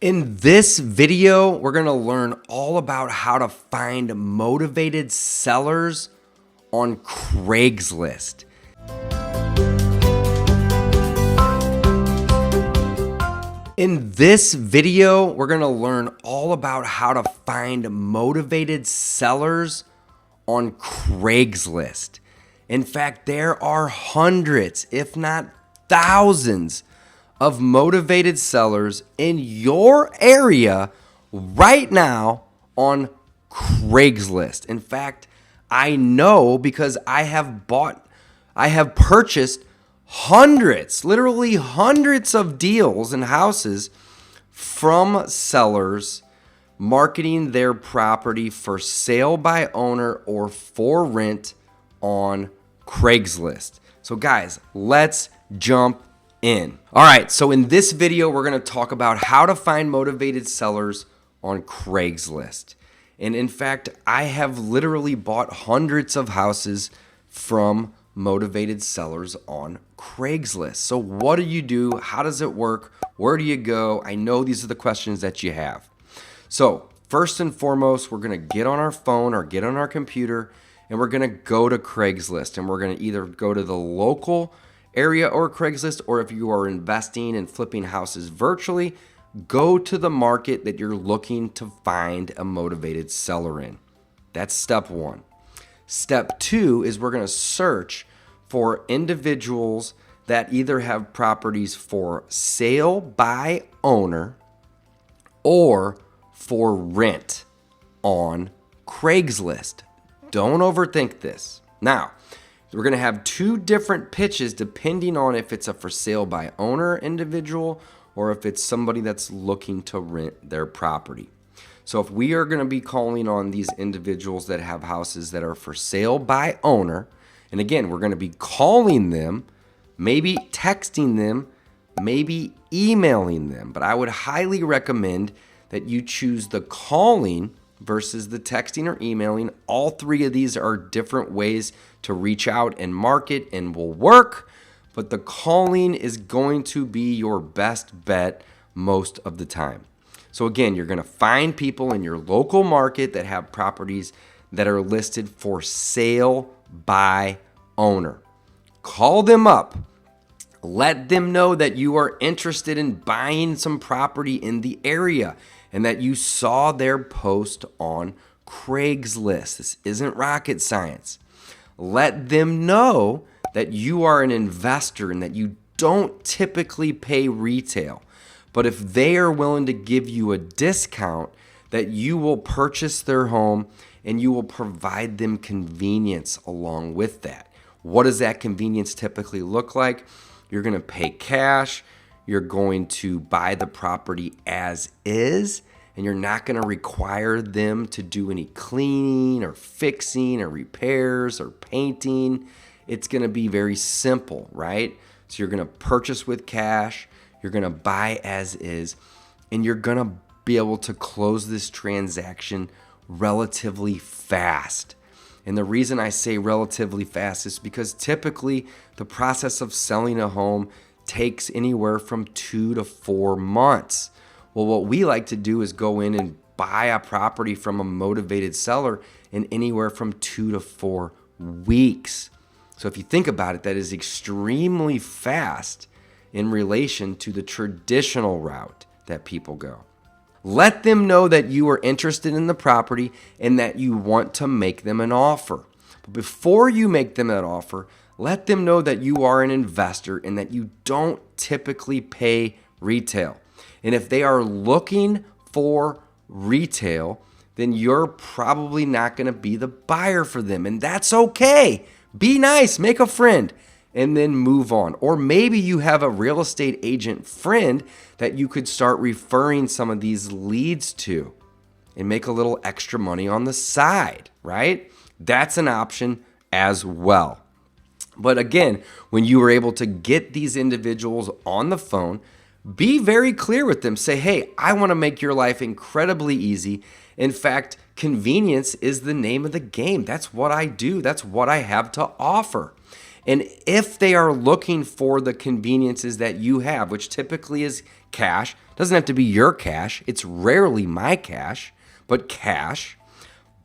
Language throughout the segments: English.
In this video, we're going to learn all about how to find motivated sellers on Craigslist. In this video, we're going to learn all about how to find motivated sellers on Craigslist. In fact, there are hundreds, if not thousands, of motivated sellers in your area right now on Craigslist. In fact, I know because I have purchased hundreds, literally hundreds of deals and houses from sellers marketing their property for sale by owner or for rent on Craigslist. So guys, let's jump in. All right, so in this video, we're going to talk about how to find motivated sellers on Craigslist. And in fact, I have literally bought hundreds of houses from motivated sellers on Craigslist. So what do you do? How does it work? Where do you go? I know these are the questions that you have. So first and foremost, we're going to get on our phone or get on our computer and we're going to go to Craigslist, and we're going to either go to the local area or Craigslist, or if you are investing and flipping houses virtually, go to the market that you're looking to find a motivated seller in. That's step one. Step two is we're going to search for individuals that either have properties for sale by owner or for rent on Craigslist. Don't overthink this. Now, we're going to have two different pitches depending on if it's a for sale by owner individual or if it's somebody that's looking to rent their property. So if we are going to be calling on these individuals that have houses that are for sale by owner, and again, we're going to be calling them, maybe texting them, maybe emailing them, but I would highly recommend that you choose the calling versus the texting or emailing. All three of these are different ways to reach out and market and will work, but the calling is going to be your best bet most of the time. So again, you're going to find people in your local market that have properties that are listed for sale by owner. Call them up. Let them know that you are interested in buying some property in the area and that you saw their post on Craigslist. This isn't rocket science. Let them know that you are an investor and that you don't typically pay retail. But if they are willing to give you a discount, that you will purchase their home and you will provide them convenience along with that. What does that convenience typically look like? You're going to pay cash. You're going to buy the property as is, and you're not going to require them to do any cleaning or fixing or repairs or painting. It's going to be very simple, right? So you're going to purchase with cash, you're going to buy as is, and you're going to be able to close this transaction relatively fast. And the reason I say relatively fast is because typically the process of selling a home takes anywhere from 2 to 4 months. Well, what we like to do is go in and buy a property from a motivated seller in anywhere from 2 to 4 weeks. So if you think about it, that is extremely fast in relation to the traditional route that people go. Let them know that you are interested in the property and that you want to make them an offer. But before you make them an offer, let them know that you are an investor and that you don't typically pay retail. And if they are looking for retail, then you're probably not going to be the buyer for them. And that's okay. Be nice, make a friend, and then move on. Or maybe you have a real estate agent friend that you could start referring some of these leads to and make a little extra money on the side, right? That's an option as well. But again, when you are able to get these individuals on the phone, be very clear with them. Say, hey, I want to make your life incredibly easy. In fact, convenience is the name of the game. That's what I do. That's what I have to offer. And if they are looking for the conveniences that you have, which typically is cash, doesn't have to be your cash, it's rarely my cash, but cash,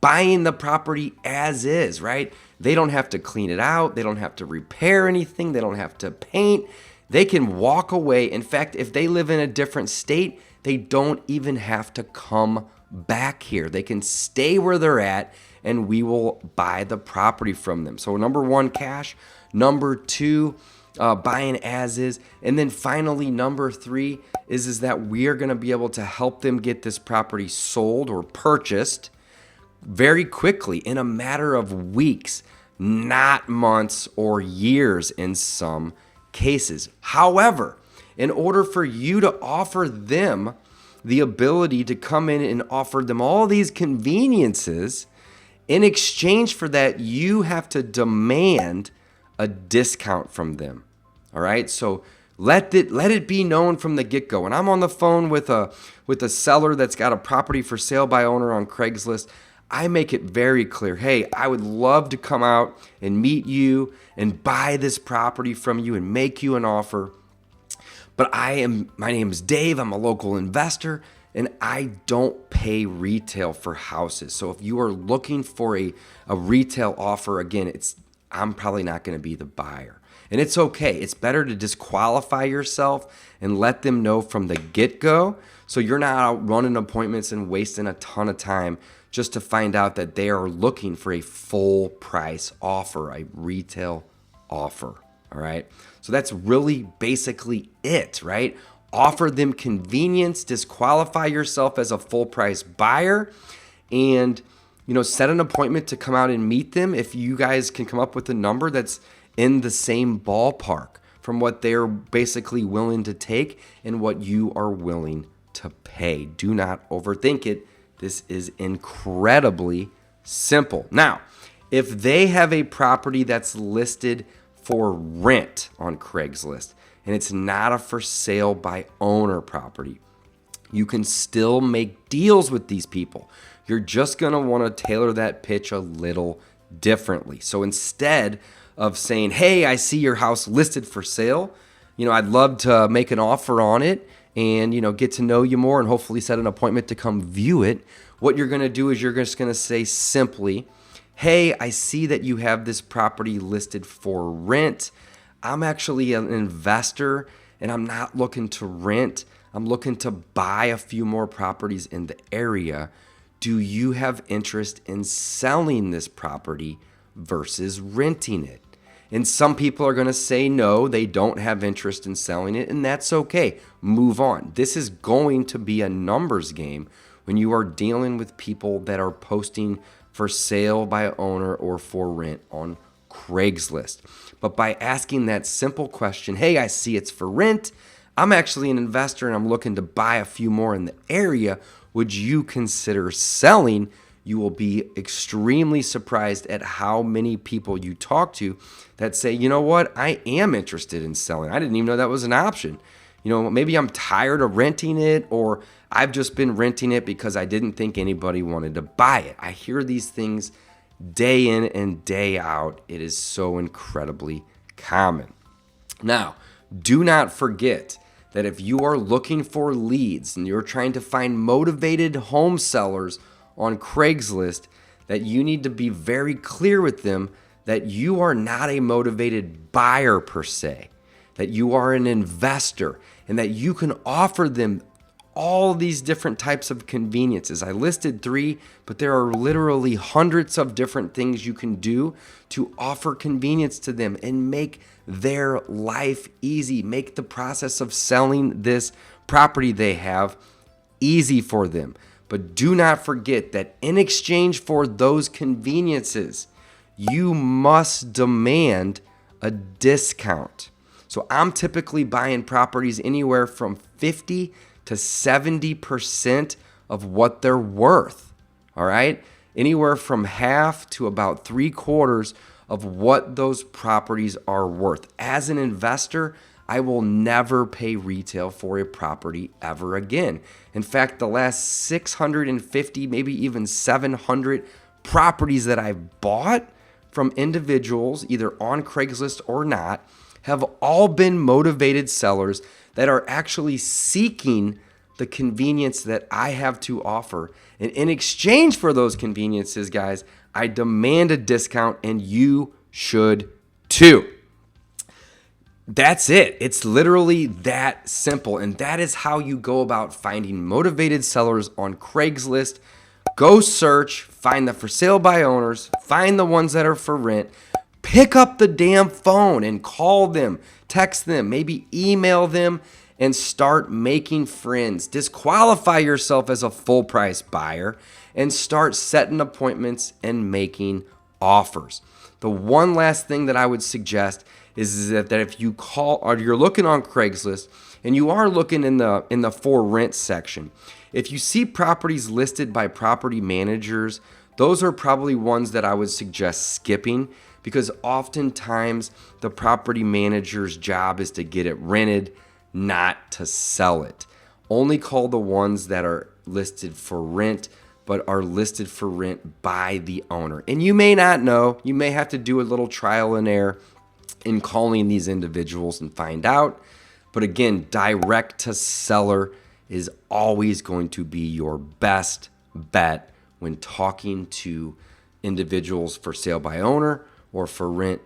buying the property as is, right? They don't have to clean it out. They don't have to repair anything. They don't have to paint. They can walk away. In fact, if they live in a different state, they don't even have to come back here. They can stay where they're at and we will buy the property from them. So number one, cash. Number two, buying as is. And then finally, number three is that we are going to be able to help them get this property sold or purchased very quickly in a matter of weeks, not months or years in some cases. However, in order for you to offer them the ability to come in and offer them all these conveniences, in exchange for that, you have to demand a discount from them. All right? So let it be known from the get-go. When I'm on the phone with a seller that's got a property for sale by owner on Craigslist, I make it very clear, hey, I would love to come out and meet you and buy this property from you and make you an offer. But my name is Dave, I'm a local investor, and I don't pay retail for houses. So if you are looking for a retail offer, again, I'm probably not going to be the buyer. And it's okay. It's better to disqualify yourself and let them know from the get-go so you're not out running appointments and wasting a ton of time just to find out that they are looking for a full price offer, a retail offer. All right. So that's really basically it, right? Offer them convenience, disqualify yourself as a full price buyer, and set an appointment to come out and meet them if you guys can come up with a number that's in the same ballpark from what they're basically willing to take and what you are willing to pay. Do not overthink it. This is incredibly simple. Now, if they have a property that's listed for rent on Craigslist and it's not a for sale by owner property, you can still make deals with these people. You're just going to want to tailor that pitch a little differently. So instead of saying, hey, I see your house listed for sale, I'd love to make an offer on it and, get to know you more and hopefully set an appointment to come view it. What you're going to do is you're just going to say simply, hey, I see that you have this property listed for rent. I'm actually an investor and I'm not looking to rent. I'm looking to buy a few more properties in the area. Do you have interest in selling this property versus renting it? And some people are going to say no, they don't have interest in selling it, and that's okay. Move on. This is going to be a numbers game when you are dealing with people that are posting for sale by owner or for rent on Craigslist. But by asking that simple question, hey, I see it's for rent, I'm actually an investor and I'm looking to buy a few more in the area, would you consider selling? You will be extremely surprised at how many people you talk to that say, you know what, I am interested in selling. I didn't even know that was an option. Maybe I'm tired of renting it, or I've just been renting it because I didn't think anybody wanted to buy it. I hear these things day in and day out. It is so incredibly common. Now, do not forget that if you are looking for leads and you're trying to find motivated home sellers on Craigslist, that you need to be very clear with them that you are not a motivated buyer per se, that you are an investor and that you can offer them all these different types of conveniences. I listed 3, but there are literally hundreds of different things you can do to offer convenience to them and make their life easy, make the process of selling this property they have easy for them. But do not forget that in exchange for those conveniences, you must demand a discount. So I'm typically buying properties anywhere from 50 to 70% of what they're worth. All right? Anywhere from half to about 3/4 of what those properties are worth. As an investor, I will never pay retail for a property ever again. In fact, the last 650, maybe even 700 properties that I've bought from individuals, either on Craigslist or not, have all been motivated sellers that are actually seeking the convenience that I have to offer. And in exchange for those conveniences, guys, I demand a discount, and you should too. That's it. It's literally that simple. And that is how you go about finding motivated sellers on Craigslist. Go search, find the for sale by owners, find the ones that are for rent, pick up the damn phone and call them, text them, maybe email them, and start making friends. Disqualify yourself as a full price buyer and start setting appointments and making offers. The one last thing that I would suggest is that if you call or you're looking on Craigslist and you are looking in the for rent section, if you see properties listed by property managers, those are probably ones that I would suggest skipping, because oftentimes the property manager's job is to get it rented, not to sell it. Only call the ones that are listed for rent, but are listed for rent by the owner. And you may not know, you may have to do a little trial and error in calling these individuals and find out. But again, direct to seller is always going to be your best bet when talking to individuals for sale by owner or for rent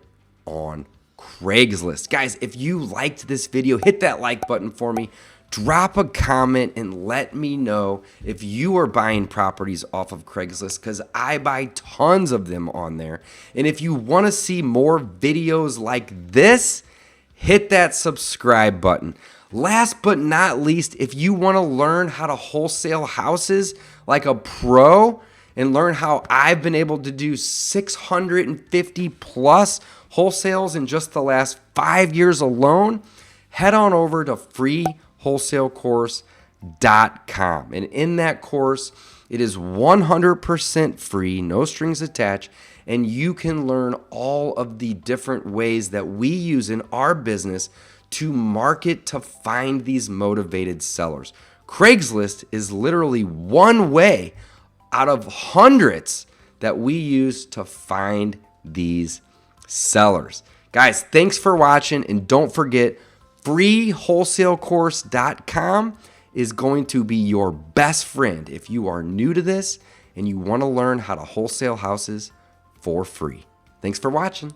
on Craigslist. Guys, if you liked this video, hit that like button for me. Drop a comment and let me know if you are buying properties off of Craigslist, because I buy tons of them on there. And if you want to see more videos like this, hit that subscribe button. Last but not least, if you want to learn how to wholesale houses like a pro and learn how I've been able to do 650 plus wholesales in just the last 5 years alone, head on over to freewholesalecourse.com. And in that course, it is 100% free, no strings attached, and you can learn all of the different ways that we use in our business to market to find these motivated sellers. Craigslist is literally one way out of hundreds that we use to find these sellers. Guys, thanks for watching, and don't forget, freewholesalecourse.com is going to be your best friend if you are new to this and you want to learn how to wholesale houses for free. Thanks for watching.